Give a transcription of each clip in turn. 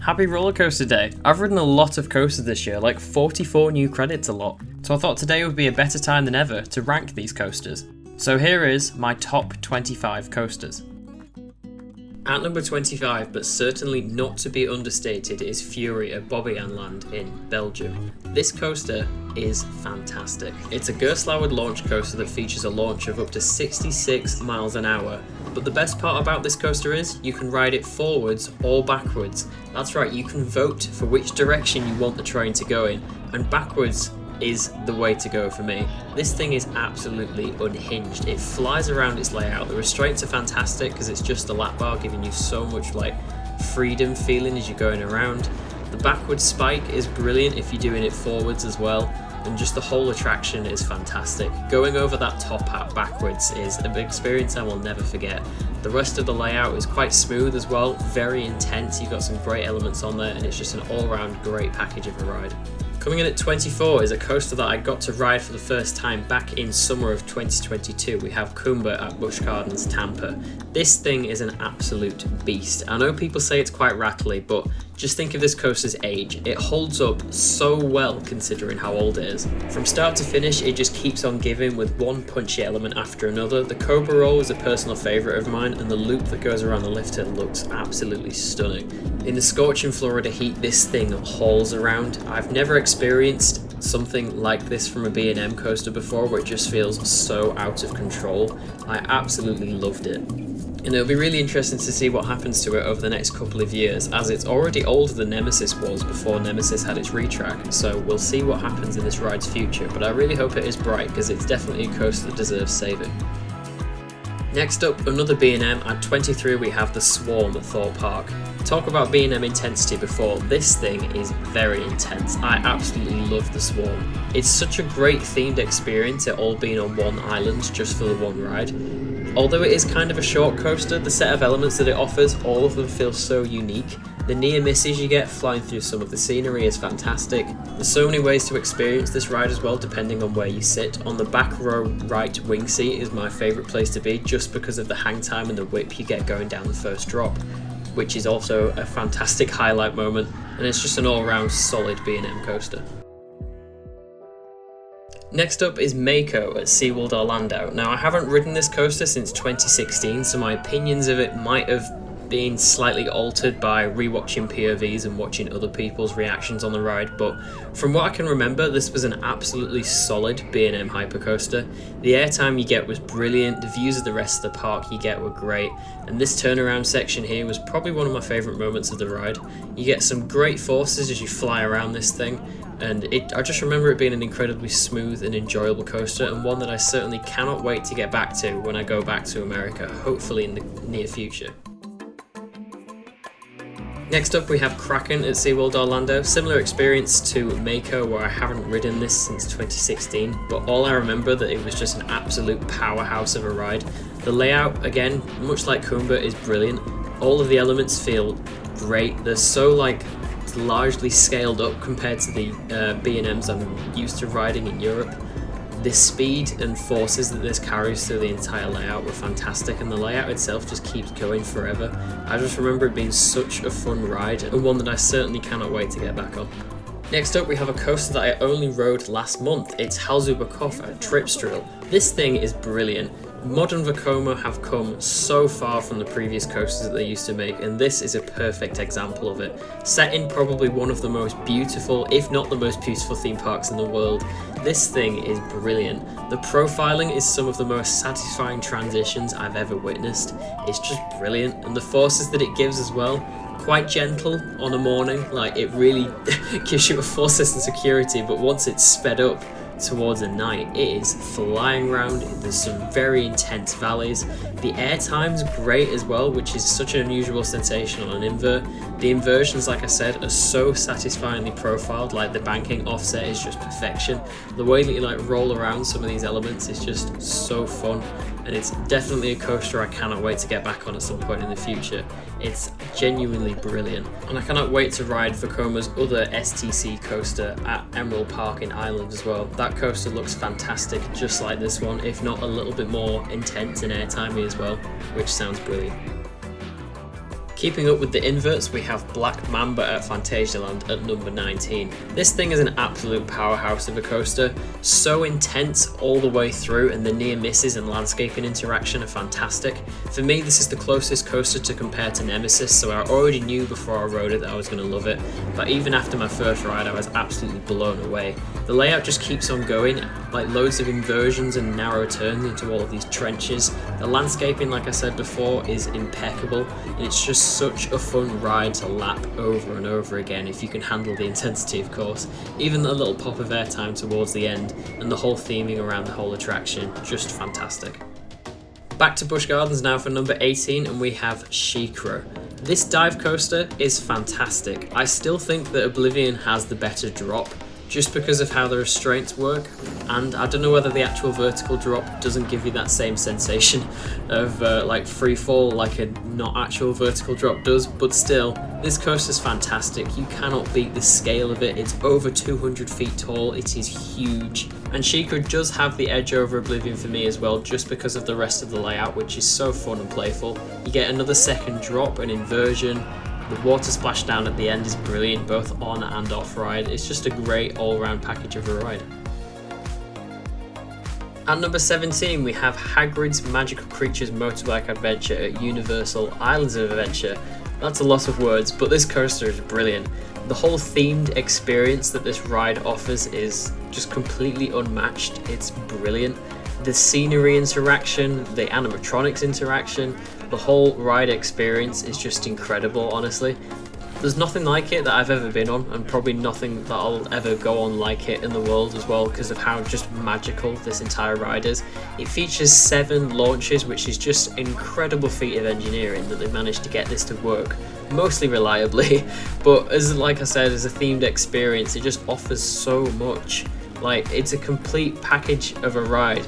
Happy roller coaster day! I've ridden a lot of coasters this year, like 44 new credits a lot, so I thought today would be a better time than ever to rank these coasters. So here is my top 25 coasters. At number 25, but certainly not to be understated, is Fury at Bobbejaanland in Belgium. This coaster is fantastic. It's a Gerstlauer launch coaster that features a launch of up to 66 miles an hour. But the best part about this coaster is you can ride it forwards or backwards. That's right, you can vote for which direction you want the train to go in, and backwards is the way to go for me. This thing is absolutely unhinged. It flies around its layout. The restraints are fantastic because it's just a lap bar giving you so much freedom feeling as you're going around. The backward spike is brilliant if you're doing it forwards as well, and just the whole attraction is fantastic. Going over that top hat backwards is an experience I will never forget. The rest of the layout is quite smooth as well, very intense. You've got some great elements on there, and it's just an all-round great package of a ride. Coming in at 24 is a coaster that I got to ride for the first time back in summer of 2022. We have Kumba at Busch Gardens Tampa. This thing is an absolute beast. I know people say it's quite rattly, but just think of this coaster's age. It holds up so well considering how old it is. From start to finish, it just keeps on giving with one punchy element after another. The Cobra Roll is a personal favourite of mine, and the loop that goes around the lifter looks absolutely stunning. In the scorching Florida heat, this thing hauls around. I've never experienced something like this from a B&M coaster before, where it just feels so out of control. I absolutely loved it. And it'll be really interesting to see what happens to it over the next couple of years, as it's already older than Nemesis was before Nemesis had its retrack, so we'll see what happens in this ride's future, but I really hope it is bright because it's definitely a coaster that deserves saving. Next up, another B&M. At 23 we have the Swarm at Thorpe Park. Talk about B&M intensity before, this thing is very intense. I absolutely love the Swarm. It's such a great themed experience, it all being on one island just for the one ride. Although it is kind of a short coaster, the set of elements that it offers, all of them feel so unique. The near misses you get flying through some of the scenery is fantastic. There's so many ways to experience this ride as well, depending on where you sit. On the back row right wing seat is my favourite place to be, just because of the hang time and the whip you get going down the first drop, which is also a fantastic highlight moment, and it's just an all-round solid B&M coaster. Next up is Mako at SeaWorld Orlando. Now, I haven't ridden this coaster since 2016, so my opinions of it might have been slightly altered by rewatching POVs and watching other people's reactions on the ride, but from what I can remember, this was an absolutely solid B&M hypercoaster. The airtime you get was brilliant, the views of the rest of the park you get were great, and this turnaround section here was probably one of my favourite moments of the ride. You get some great forces as you fly around this thing, and I just remember it being an incredibly smooth and enjoyable coaster, and one that I certainly cannot wait to get back to when I go back to America, hopefully in the near future. Next up we have Kraken at SeaWorld Orlando. Similar experience to Mako, where I haven't ridden this since 2016, but all I remember that it was just an absolute powerhouse of a ride. The layout, again, much like Kumba, is brilliant. All of the elements feel great. They're so largely scaled up compared to the B&Ms I'm used to riding in Europe. The speed and forces that this carries through the entire layout were fantastic, and the layout itself just keeps going forever. I just remember it being such a fun ride, and one that I certainly cannot wait to get back on. Next up we have a coaster that I only rode last month. It's Halzuberkopf at Tripsdrill. This thing is brilliant. Modern Vekoma have come so far from the previous coasters that they used to make, and this is a perfect example of it. Set in probably one of the most beautiful, if not the most beautiful theme parks in the world, this thing is brilliant. The profiling is some of the most satisfying transitions I've ever witnessed. It's just brilliant, and the forces that it gives as well, quite gentle on a morning, it really gives you a false sense of security, but once it's sped up towards the night, it is flying around. There's some very intense valleys. The airtime's great as well, which is such an unusual sensation on an invert. The inversions, like I said, are so satisfyingly profiled, the banking offset is just perfection. The way that you roll around some of these elements is just so fun, and it's definitely a coaster I cannot wait to get back on at some point in the future. It's genuinely brilliant, and I cannot wait to ride Vekoma's other STC coaster at Emerald Park in Ireland as well. That coaster looks fantastic, just like this one, if not a little bit more intense and airtimey as well, which sounds brilliant. Keeping up with the inverts, we have Black Mamba at Phantasialand at number 19. This thing is an absolute powerhouse of a coaster, so intense all the way through, and the near misses and landscaping interaction are fantastic. For me, this is the closest coaster to compare to Nemesis, so I already knew before I rode it that I was going to love it, but even after my first ride I was absolutely blown away. The layout just keeps on going, like loads of inversions and narrow turns into all of these trenches. The landscaping, like I said before, is impeccable, and it's just such a fun ride to lap over and over again if you can handle the intensity, of course. Even a little pop of airtime towards the end and the whole theming around the whole attraction, just fantastic. Back to Busch Gardens now for number 18, and we have SheiKra. This dive coaster is fantastic. I still think that Oblivion has the better drop, just because of how the restraints work, and I don't know whether the actual vertical drop doesn't give you that same sensation of like free fall like a not actual vertical drop does, but still, this coaster's fantastic. You cannot beat the scale of it. It's over 200 feet tall, it is huge, and SheiKra does have the edge over Oblivion for me as well, just because of the rest of the layout, which is so fun and playful. You get another second drop, an inversion. The water splashdown at the end is brilliant, both on and off ride. It's just a great all-round package of a ride. At number 17, we have Hagrid's Magical Creatures Motorbike Adventure at Universal Islands of Adventure. That's a lot of words, but this coaster is brilliant. The whole themed experience that this ride offers is just completely unmatched. It's brilliant. The scenery interaction, the animatronics interaction, the whole ride experience is just incredible, honestly. There's nothing like it that I've ever been on, and probably nothing that I'll ever go on like it in the world as well, because of how just magical this entire ride is. It features 7 launches, which is just an incredible feat of engineering that they've managed to get this to work, mostly reliably, but like I said, as a themed experience, it just offers so much. Like, it's a complete package of a ride.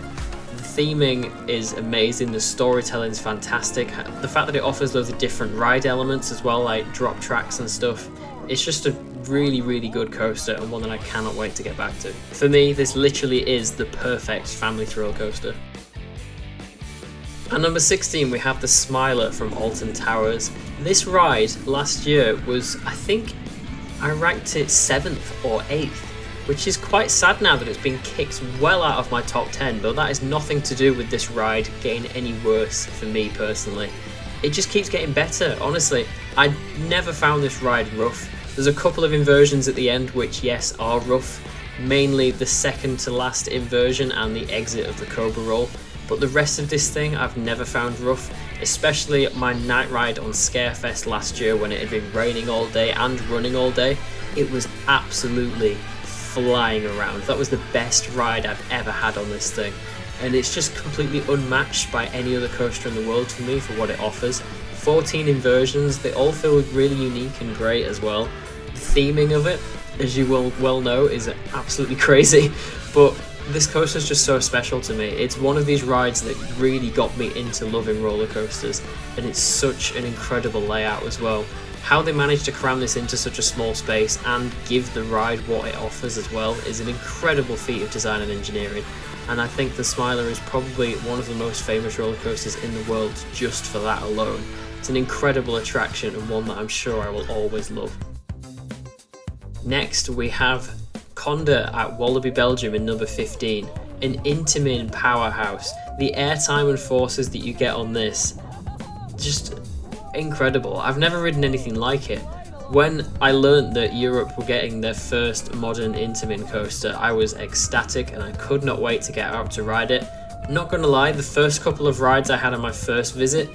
Theming is amazing, the storytelling is fantastic, the fact that it offers loads of different ride elements as well, like drop tracks and stuff. It's just a really good coaster, and one that I cannot wait to get back to. For me, this literally is the perfect family thrill coaster. At number 16, we have the Smiler from Alton Towers. This ride last year was, I think I ranked it 7th or 8th. Which is quite sad now that it's been kicked well out of my top 10, but that is nothing to do with this ride getting any worse for me personally. It just keeps getting better, honestly. I never found this ride rough. There's a couple of inversions at the end which, yes, are rough, mainly the second to last inversion and the exit of the Cobra Roll, but the rest of this thing I've never found rough, especially my night ride on Scarefest last year when it had been raining all day and running all day. It was absolutely flying around. That was the best ride I've ever had on this thing, and it's just completely unmatched by any other coaster in the world for me for what it offers. 14 inversions, they all feel really unique and great as well. The theming of it, as you will well know, is absolutely crazy, but this coaster is just so special to me. It's one of these rides that really got me into loving roller coasters, and it's such an incredible layout as well. How they managed to cram this into such a small space and give the ride what it offers as well is an incredible feat of design and engineering, and I think the Smiler is probably one of the most famous roller coasters in the world just for that alone. It's an incredible attraction and one that I'm sure I will always love. Next we have Conda at Wallaby Belgium in number 15, an Intamin powerhouse. The airtime and forces that you get on this, just incredible. I've never ridden anything like it. When I learnt that Europe were getting their first modern Intamin coaster, I was ecstatic and I could not wait to get out to ride it. Not gonna lie, the first couple of rides I had on my first visit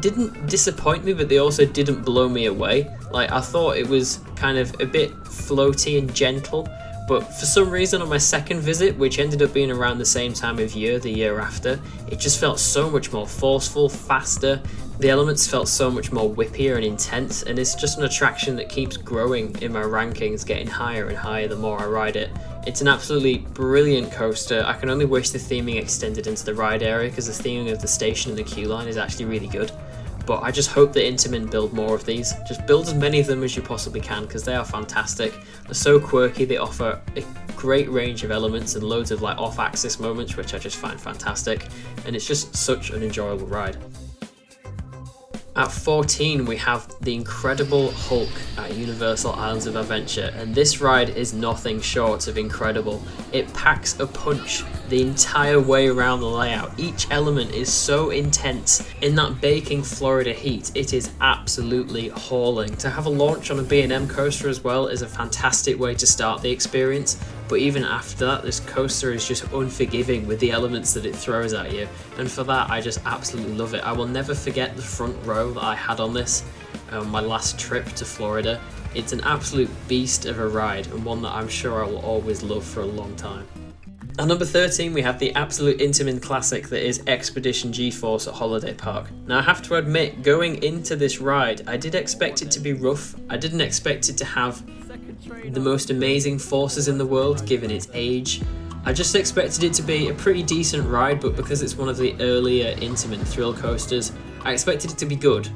didn't disappoint me, but they also didn't blow me away. Like, I thought it was kind of a bit floaty and gentle, but for some reason on my second visit, which ended up being around the same time of year, the year after, it just felt so much more forceful, faster. The elements felt so much more whippier and intense, and it's just an attraction that keeps growing in my rankings, getting higher and higher the more I ride it. It's an absolutely brilliant coaster. I can only wish the theming extended into the ride area, because the theming of the station and the queue line is actually really good. But I just hope that Intamin build more of these. Just build as many of them as you possibly can, because they are fantastic. They're so quirky, they offer a great range of elements and loads of like off-axis moments, which I just find fantastic, and it's just such an enjoyable ride. At 14, we have the incredible Hulk at Universal Islands of Adventure, and this ride is nothing short of incredible. It packs a punch the entire way around the layout. Each element is so intense. In that baking Florida heat, it is absolutely hauling. To have a launch on a B&M coaster as well is a fantastic way to start the experience, but even after that, this coaster is just unforgiving with the elements that it throws at you, and for that I just absolutely love it. I will never forget the front row that I had on this on my last trip to Florida. It's an absolute beast of a ride, and one that I'm sure I will always love for a long time. At number 13, we have the absolute Intamin classic that is Expedition G-Force at Holiday Park. Now I have to admit, going into this ride, I did expect it to be rough. I didn't expect it to have the most amazing forces in the world given its age. I just expected it to be a pretty decent ride, but because it's one of the earlier Intamin thrill coasters, I expected it to be good.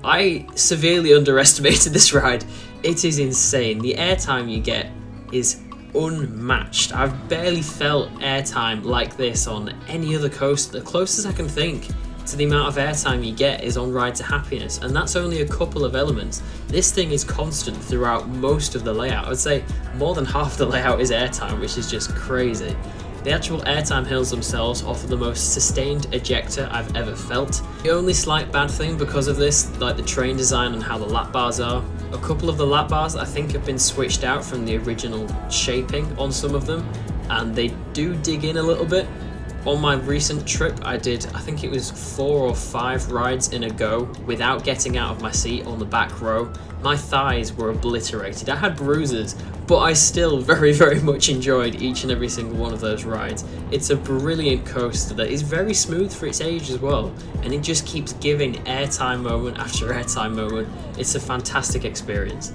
I severely underestimated this ride. It is insane. The airtime you get is unmatched. I've barely felt airtime like this on any other coaster. The closest I can think to the amount of airtime you get is on Ride to Happiness, and that's only a couple of elements. This thing is constant throughout most of the layout. I would say more than half the layout is airtime, which is just crazy. The actual airtime hills themselves offer the most sustained ejector I've ever felt. The only slight bad thing because of this, like the train design and how the lap bars are, a couple of the lap bars I think have been switched out from the original shaping on some of them, and they do dig in a little bit. On my recent trip, I did, I think it was 4 or 5 rides in a go without getting out of my seat on the back row. My thighs were obliterated. I had bruises, but I still very, very much enjoyed each and every single one of those rides. It's a brilliant coaster that is very smooth for its age as well, and it just keeps giving airtime moment after airtime moment. It's a fantastic experience.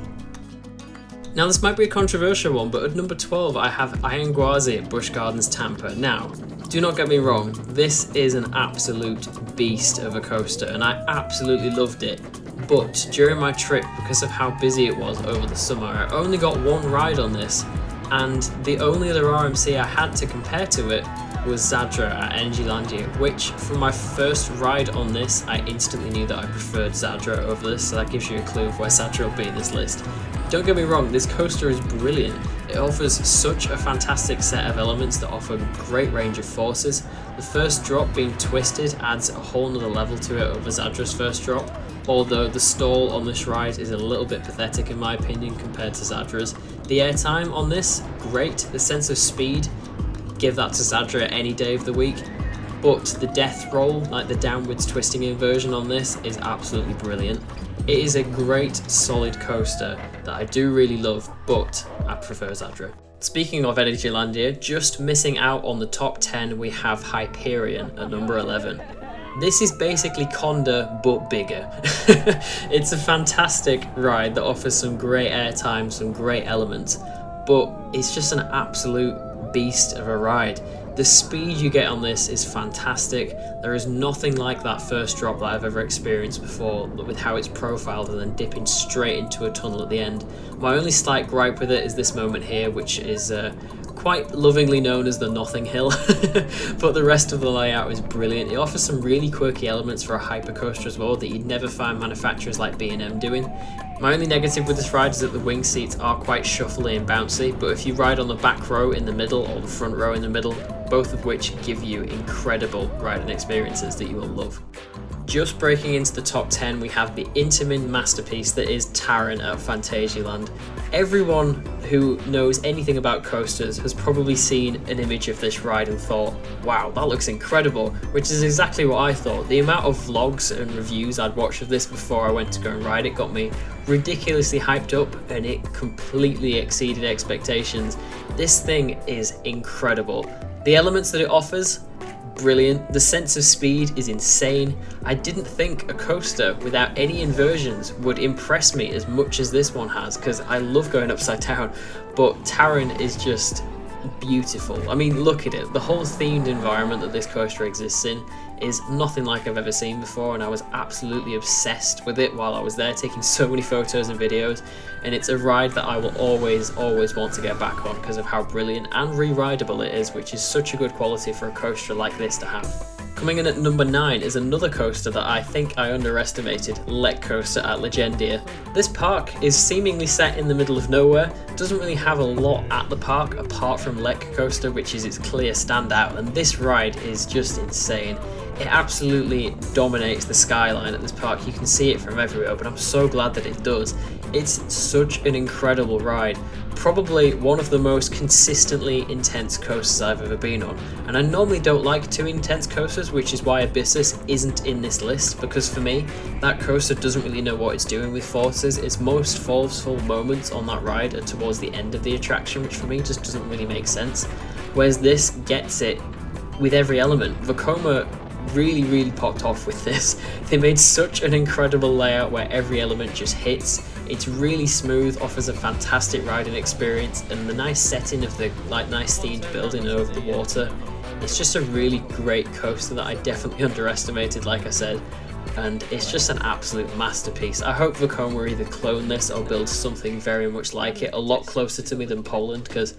Now this might be a controversial one, but at number 12 I have Iron Gwazi at Busch Gardens Tampa. Now, do not get me wrong, this is an absolute beast of a coaster and I absolutely loved it. But during my trip, because of how busy it was over the summer, I only got one ride on this, and the only other RMC I had to compare to it was Zadra at Energylandia, which for my first ride on this, I instantly knew that I preferred Zadra over this, so that gives you a clue of where Zadra will be in this list. Don't get me wrong, this coaster is brilliant. It offers such a fantastic set of elements that offer a great range of forces. The first drop being twisted adds a whole nother level to it over Zadra's first drop, although the stall on this ride is a little bit pathetic in my opinion compared to Zadra's. The airtime on this, great. The sense of speed, give that to Zadra any day of the week. But the death roll, like the downwards twisting inversion on this, is absolutely brilliant. It is a great solid coaster that I do really love, but I prefer Zadra. Speaking of Energylandia, just missing out on the top 10 we have Hyperion at number 11. This is basically Conda but bigger. It's a fantastic ride that offers some great airtime, some great elements, but it's just an absolute beast of a ride. The speed you get on this is fantastic. There is nothing like that first drop that I've ever experienced before, with how it's profiled and then dipping straight into a tunnel at the end. My only slight gripe with it is this moment here, which is quite lovingly known as the Nothing Hill, but the rest of the layout is brilliant. It offers some really quirky elements for a hypercoaster as well that you'd never find manufacturers like B&M doing. My only negative with this ride is that the wing seats are quite shuffly and bouncy, but if you ride on the back row in the middle or the front row in the middle, both of which give you incredible riding experiences that you will love. Just breaking into the top 10, we have the Intamin masterpiece that is Taron at Phantasialand. Everyone who knows anything about coasters has probably seen an image of this ride and thought, wow, that looks incredible, which is exactly what I thought. The amount of vlogs and reviews I'd watched of this before I went to go and ride it got me ridiculously hyped up, and it completely exceeded expectations. This thing is incredible. The elements that it offers, brilliant. The sense of speed is insane. I didn't think a coaster without any inversions would impress me as much as this one has, because I love going upside down, but Taron is just beautiful. I mean, look at it. The whole themed environment that this coaster exists in is nothing like I've ever seen before, and I was absolutely obsessed with it while I was there, taking so many photos and videos, and it's a ride that I will always want to get back on because of how brilliant and re-rideable it is, which is such a good quality for a coaster like this to have. Coming in at number 9 is another coaster that I think I underestimated, Lek Coaster at Legendia. This park is seemingly set in the middle of nowhere, doesn't really have a lot at the park apart from Lek Coaster, which is its clear standout, and this ride is just insane. It absolutely dominates the skyline at this park. You can see it from everywhere, but I'm so glad that it does. It's such an incredible ride. Probably one of the most consistently intense coasters I've ever been on. And I normally don't like too intense coasters, which is why Abyssus isn't in this list, because for me, that coaster doesn't really know what it's doing with forces. Its most forceful moments on that ride are towards the end of the attraction, which for me just doesn't really make sense. Whereas this gets it with every element. Vekoma really popped off with this. They made such an incredible layout where every element just hits. It's really smooth, offers a fantastic riding experience, and the nice setting of the nice themed building over the water. It's just a really great coaster that I definitely underestimated, like I said, and it's just an absolute masterpiece. I hope Vekoma either clone this or build something very much like it, a lot closer to me than Poland, because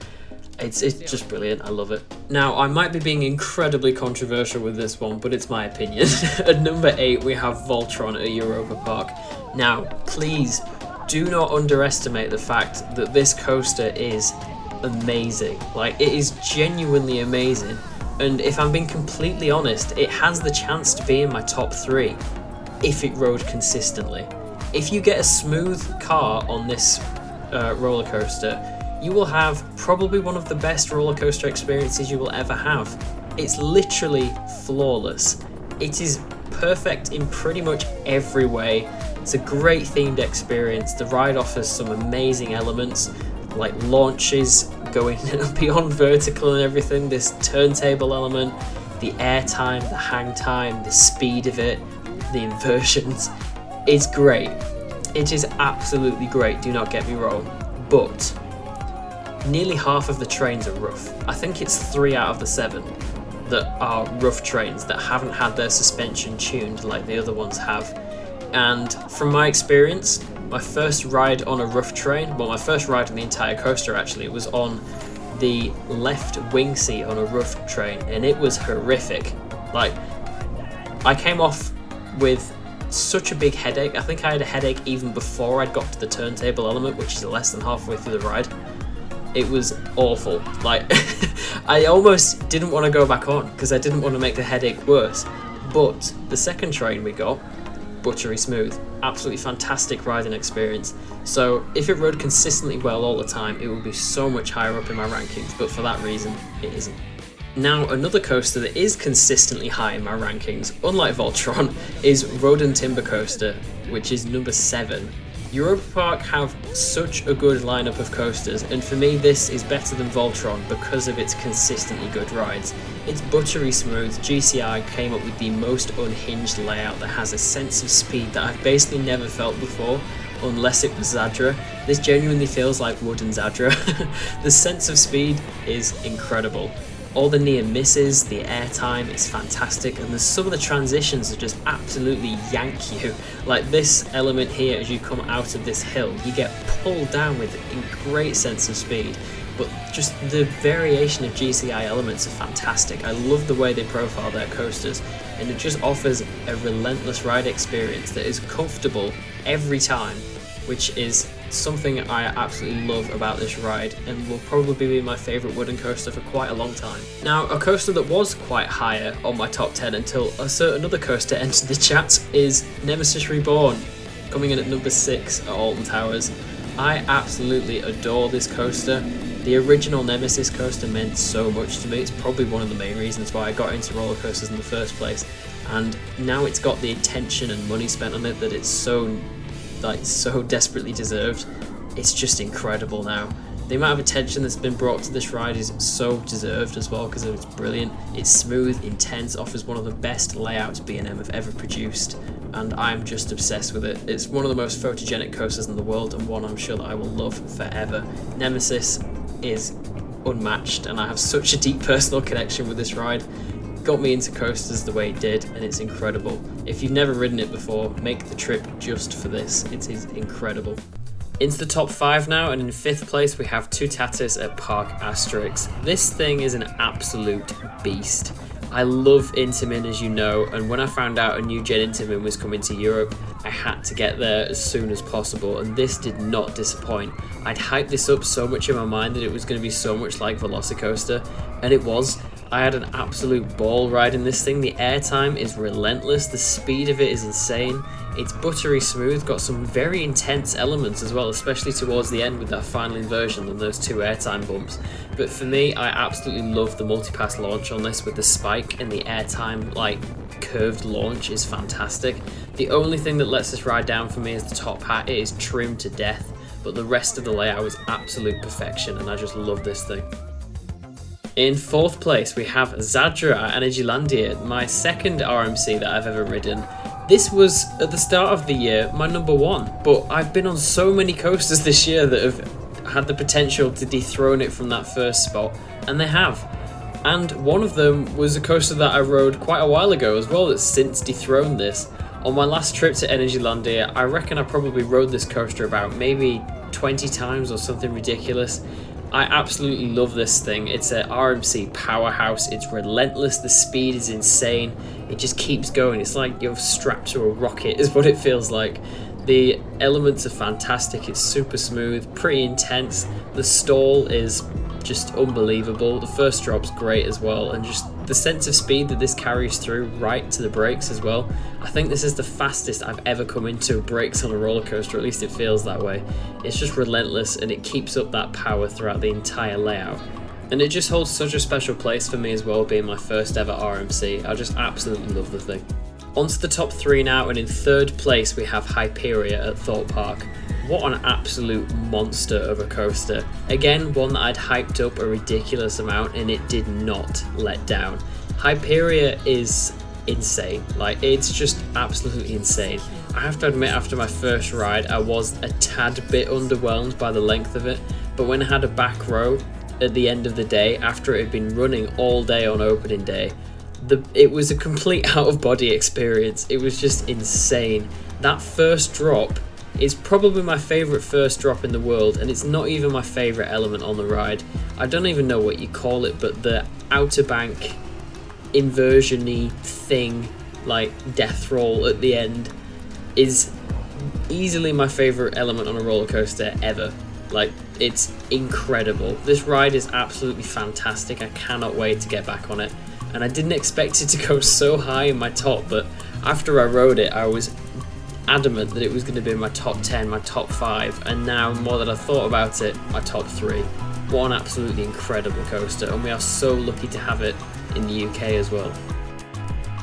it's just brilliant. I love it. Now, I might be being incredibly controversial with this one, but it's my opinion. At number 8, we have Voltron at Europa Park. Now, please do not underestimate the fact that this coaster is amazing. Like, it is genuinely amazing. And if I'm being completely honest, it has the chance to be in my top 3 if it rode consistently. If you get a smooth car on this roller coaster, you will have probably one of the best roller coaster experiences you will ever have. It's literally flawless. It is perfect in pretty much every way. It's a great themed experience. The ride offers some amazing elements, like launches going beyond vertical and everything, this turntable element, the air time, the hang time, the speed of it, the inversions. It's great. It is absolutely great, do not get me wrong, but nearly half of the trains are rough. I think it's 3 out of the 7 that are rough trains that haven't had their suspension tuned like the other ones have. And from my experience, my first ride on a rough train, well, my first ride on the entire coaster actually, was on the left wing seat on a rough train, and it was horrific. Like, I came off with such a big headache. I think I had a headache even before I'd got to the turntable element, which is less than halfway through the ride. It was awful. Like, I almost didn't want to go back on because I didn't want to make the headache worse. But the second train we got, buttery smooth, absolutely fantastic riding experience. So if it rode consistently well all the time, it would be so much higher up in my rankings, but for that reason, it isn't. Now, another coaster that is consistently high in my rankings, unlike Voltron, is Road & Timber Coaster, which is number 7. Europa Park have such a good lineup of coasters, and for me this is better than Voltron because of its consistently good rides. It's buttery smooth. GCI came up with the most unhinged layout that has a sense of speed that I've basically never felt before, unless it was Zadra. This genuinely feels like wooden Zadra. The sense of speed is incredible. All the near misses, the airtime is fantastic, and some of the transitions are just absolutely yank you. Like this element here, as you come out of this hill, you get pulled down with a great sense of speed. But just the variation of GCI elements are fantastic. I love the way they profile their coasters, and it just offers a relentless ride experience that is comfortable every time, which is something I absolutely love about this ride and will probably be my favourite wooden coaster for quite a long time. Now, a coaster that was quite higher on my top 10 until a certain other coaster entered the chat is Nemesis Reborn, coming in at number 6 at Alton Towers. I absolutely adore this coaster. The original Nemesis coaster meant so much to me. It's probably one of the main reasons why I got into roller coasters in the first place, and now it's got the attention and money spent on it that it's so desperately deserved. It's just incredible now. The amount of attention that's been brought to this ride is so deserved as well because it's brilliant. It's smooth, intense, offers one of the best layouts B&M have ever produced, and I'm just obsessed with it. It's one of the most photogenic coasters in the world and one I'm sure that I will love forever. Nemesis is unmatched, and I have such a deep personal connection with this ride. Got me into coasters the way it did, and it's incredible. If you've never ridden it before, make the trip just for this. It is incredible. Into the top 5 now, and in 5th place we have Tutatis at Park Asterix. This thing is an absolute beast. I love Intamin, as you know, and when I found out a new gen Intamin was coming to Europe, I had to get there as soon as possible, and this did not disappoint. I'd hyped this up so much in my mind that it was going to be so much like Velocicoaster, and it was. I had an absolute ball riding this thing. The airtime is relentless, the speed of it is insane, it's buttery smooth, got some very intense elements as well, especially towards the end with that final inversion and those 2 airtime bumps. But for me, I absolutely love the multipass launch on this with the spike, and the airtime like curved launch is fantastic. The only thing that lets this ride down for me is the top hat. It is trimmed to death, but the rest of the layout is absolute perfection, and I just love this thing. In 4th place, we have Zadra at Energylandia, my second RMC that I've ever ridden. This was, at the start of the year, my number 1, but I've been on so many coasters this year that have had the potential to dethrone it from that first spot, and they have. And one of them was a coaster that I rode quite a while ago as well that's since dethroned this. On my last trip to Energylandia, I reckon I probably rode this coaster about maybe 20 times or something ridiculous. I absolutely love this thing. It's an RMC powerhouse, it's relentless, the speed is insane, it just keeps going. It's like you're strapped to a rocket is what it feels like. The elements are fantastic, it's super smooth, pretty intense, the stall is just unbelievable, the first drop's great as well, and just the sense of speed that this carries through right to the brakes as well. I think this is the fastest I've ever come into brakes on a roller coaster, at least it feels that way. It's just relentless and it keeps up that power throughout the entire layout. And it just holds such a special place for me as well, being my first ever RMC. I just absolutely love the thing. On to the top 3 now, and in 3rd place we have Hyperia at Thorpe Park. What an absolute monster of a coaster. Again, one that I'd hyped up a ridiculous amount and it did not let down. Hyperia is insane, like it's just absolutely insane. I have to admit, after my first ride I was a tad bit underwhelmed by the length of it, but when I had a back row at the end of the day after it had been running all day on opening day, it was a complete out of body experience. It was just insane. That first drop is probably my favourite first drop in the world, and it's not even my favourite element on the ride. I don't even know what you call it, but the outer bank inversion-y thing, like death roll at the end, is easily my favourite element on a roller coaster ever. Like, it's incredible. This ride is absolutely fantastic. I cannot wait to get back on it, and I didn't expect it to go so high in my top, but after I rode it I was adamant that it was going to be in my top 10, my top 5, and now more that I thought about it, my top 3. What an absolutely incredible coaster, and we are so lucky to have it in the UK as well.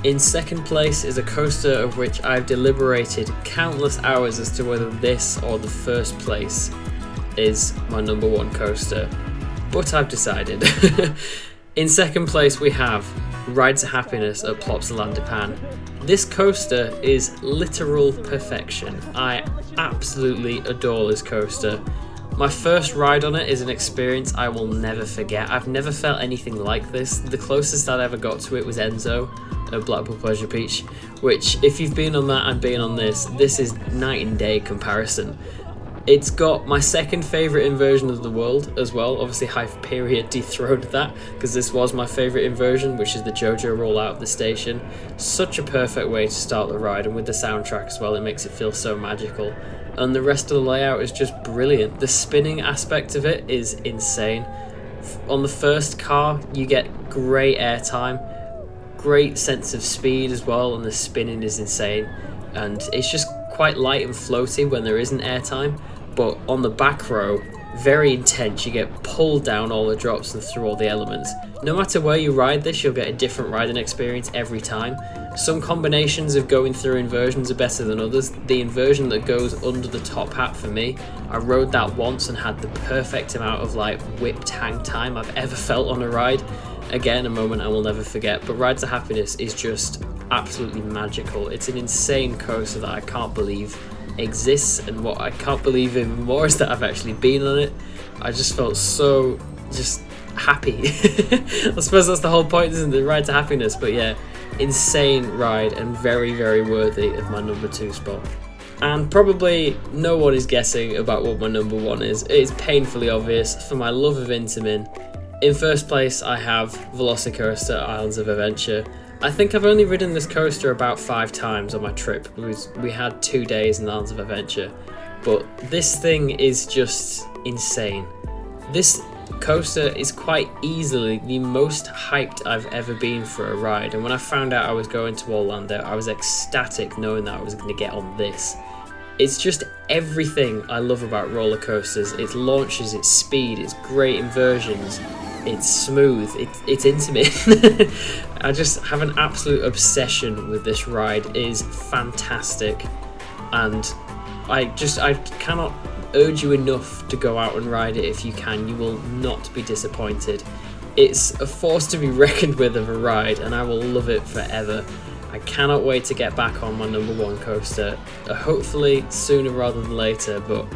In 2nd place is a coaster of which I've deliberated countless hours as to whether this or the 1st place is my number 1 coaster, but I've decided. In 2nd place we have Ride to Happiness at Plopsaland Japan. This coaster is literal perfection. I absolutely adore this coaster. My first ride on it is an experience I will never forget. I've never felt anything like this. The closest I'd ever got to it was Enzo at Blackpool Pleasure Beach, which, if you've been on that and been on this is night and day comparison. It's got my second favourite inversion of the world as well. Obviously Hyperia dethroned that because this was my favourite inversion, which is the JoJo roll out of the station. Such a perfect way to start the ride, and with the soundtrack as well, it makes it feel so magical. And the rest of the layout is just brilliant. The spinning aspect of it is insane. On the first car you get great airtime, great sense of speed as well, and the spinning is insane, and it's just quite light and floaty when there isn't airtime. But on the back row, very intense. You get pulled down all the drops and through all the elements. No matter where you ride this, you'll get a different riding experience every time. Some combinations of going through inversions are better than others. The inversion that goes under the top hat for me, I rode that once and had the perfect amount of like whipped hang time I've ever felt on a ride. Again, a moment I will never forget. But Ride to Happiness is just absolutely magical. It's an insane coaster that I can't believe exists, and what I can't believe even more is that I've actually been on it. I just felt so just happy. I suppose that's the whole point, isn't it? Ride to Happiness. But yeah, insane ride and very, very worthy of my number 2 spot. And probably no one is guessing about what my number 1 is. It is painfully obvious. For my love of Intamin, In first place, I have Velocicoaster Islands of Adventure. I think I've only ridden this coaster about 5 times on my trip, because we had 2 days in Islands of Adventure. But this thing is just insane. This coaster is quite easily the most hyped I've ever been for a ride, and when I found out I was going to Orlando, I was ecstatic knowing that I was going to get on this. It's just everything I love about roller coasters. Its launches, its speed, its great inversions, it's smooth, it's intimate. I just have an absolute obsession with this ride. It is fantastic, and I cannot urge you enough to go out and ride it if you can. You will not be disappointed. It's a force to be reckoned with of a ride, and I will love it forever. I cannot wait to get back on my number 1 coaster, hopefully sooner rather than later, but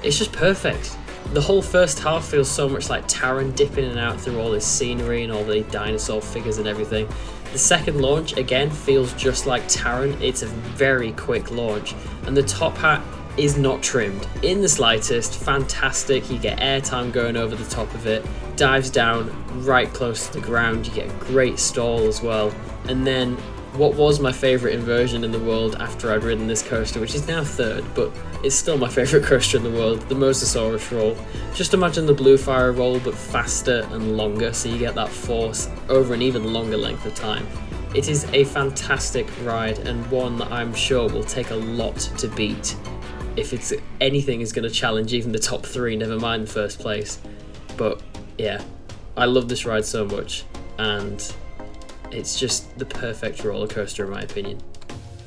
it's just perfect. The whole first half feels so much like Taron, dipping in and out through all this scenery and all the dinosaur figures and everything. The second launch, again, feels just like Taron. It's a very quick launch, and the top hat is not trimmed in the slightest. Fantastic. You get airtime going over the top of it, dives down right close to the ground, you get a great stall as well. And then what was my favourite inversion in the world after I'd ridden this coaster, which is now 3rd, but it's still my favourite coaster in the world, the Mosasaurus roll. Just imagine the Blue Fire roll, but faster and longer, so you get that force over an even longer length of time. It is a fantastic ride, and one that I'm sure will take a lot to beat. If it's anything is going to challenge even the top 3, never mind the first place. But yeah, I love this ride so much, and it's just the perfect roller coaster in my opinion.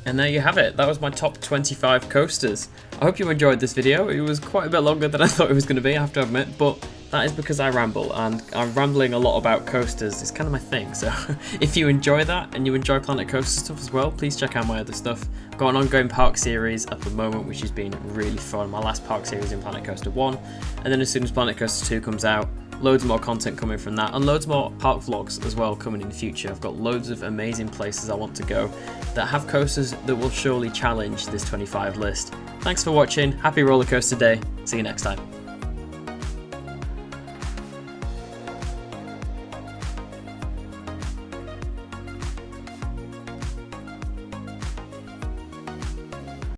And there you have it. That was my top 25 coasters. I hope you enjoyed this video. It was quite a bit longer than I thought it was going to be, I have to admit, but that is because I ramble, and I'm rambling a lot about coasters. It's kind of my thing, so if you enjoy that and you enjoy Planet Coaster stuff as well, please check out my other stuff. I've got an ongoing park series at the moment, which has been really fun. My last park series in Planet Coaster 1, and then as soon as Planet Coaster 2 comes out, loads more content coming from that, and loads more park vlogs as well coming in the future. I've got loads of amazing places I want to go that have coasters that will surely challenge this 25 list. Thanks for watching, happy roller coaster day, see you next time.